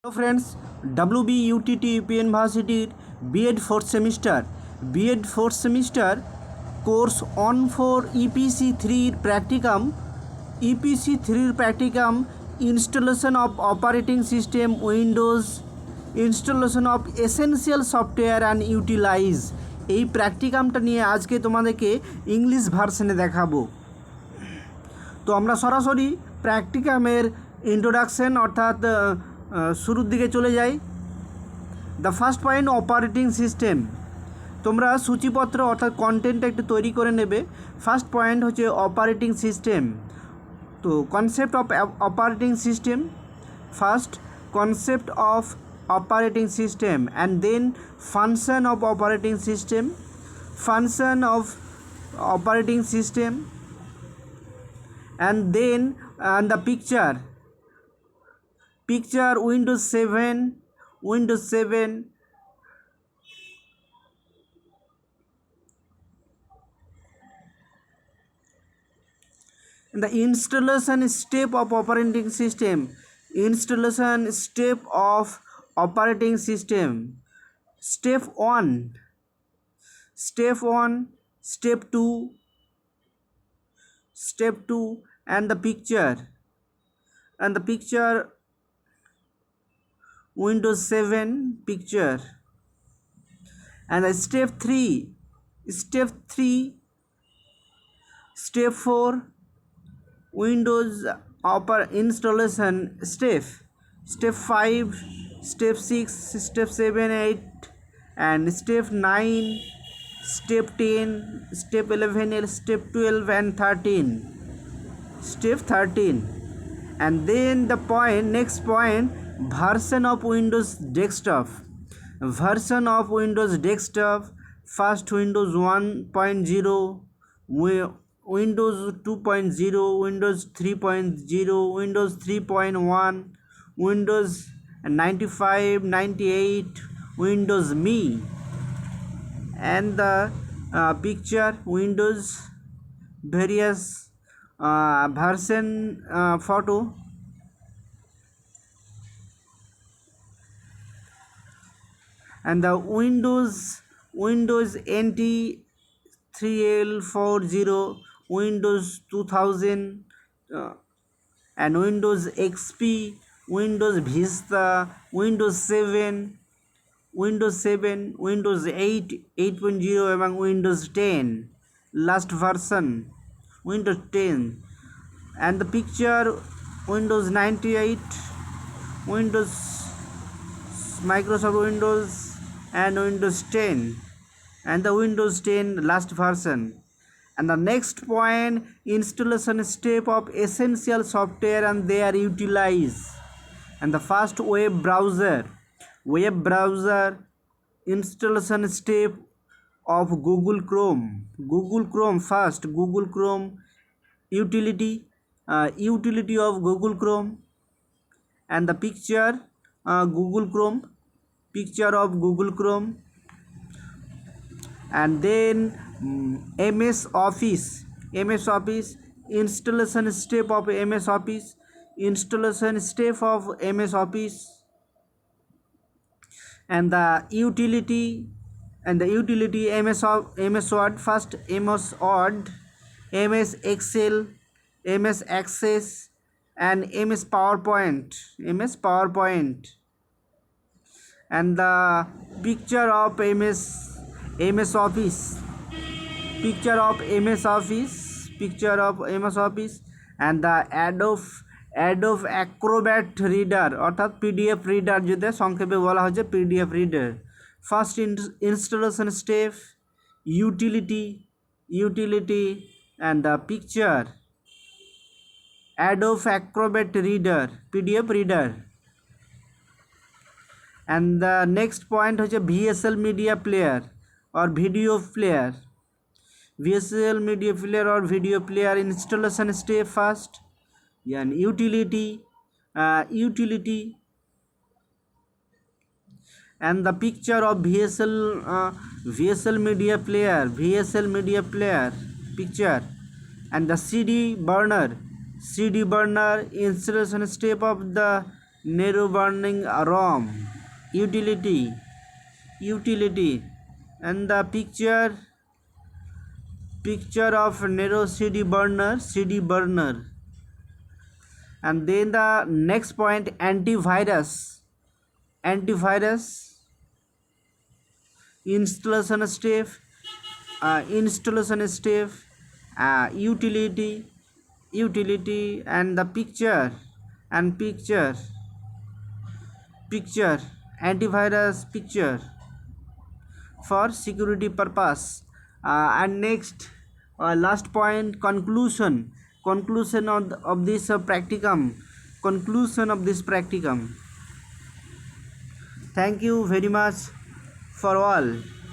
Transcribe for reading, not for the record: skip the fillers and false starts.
Hello friends, WBUTT University B.Ed 4th semester. B.Ed 4th semester course on for EPC-3 Practicum. EPC-3 Practicum installation of operating system Windows, installation of essential software and utilize এই প্র্যাকটিকামটা নিয়ে আজকে তোমাদেরকে English ভার্সনে দেখাবো। তো আমরা সরাসরি প্র্যাকটিকামের introduction অর্থাৎ শুরুর দিকে চলে যাই। The first point operating system. তোমরা সূচিপত্র অর্থাৎ কন্টেন্টটা একটু তৈরি করে নেবে। ফার্স্ট পয়েন্ট হচ্ছে অপারেটিং সিস্টেম। তো concept of operating system, first concept of operating system and then function of operating system, function of operating system and then the picture Windows 7 and the installation step of operating system, installation step of operating system, step 1, step 2 and the picture Windows 7 picture, and the step 3, step 4 Windows installation step 5, step 6, step 7, 8 and step 9, step 10, step 11, step 12 and 13, step 13 and then the next point version of Windows desktop, first Windows 1.0, Windows 2.0, Windows 3.0, Windows 3.1, Windows 95, 98, Windows Me and the picture Windows various version photo and the Windows NT 3L40, Windows 2000 and Windows XP, Windows Vista, Windows 7, Windows 8, 8.0 এবং Windows 10 last version Windows 10 and the picture Windows 98, Windows Microsoft Windows and Windows 10 and the Windows 10 last version. And the next point installation step of essential software and their utilize, and the first web browser installation step of Google Chrome, first Google Chrome utility of Google Chrome and the picture picture of Google Chrome and then MS Office installation step of MS Office and the utility MS Word, first MS Word, MS Excel, MS Access and MS PowerPoint and the picture of MS Office and the Adobe Acrobat Reader অর্থাৎ PDF reader যেটা সংক্ষেপে বলা হচ্ছে PDF reader, first installation step utility and the picture Adobe Acrobat Reader PDF reader and the next point হচ্ছে VSL media player or video player, VSL media player or video player installation step first and utility and the picture of VSL media player picture and the CD burner installation step of the narrow burning ROM, utility, and the picture of narrow CD burner, and then the next point, antivirus, installation step, utility, and the picture, antivirus picture for security purpose. And next, last point, conclusion of this practicum. Thank you very much for all.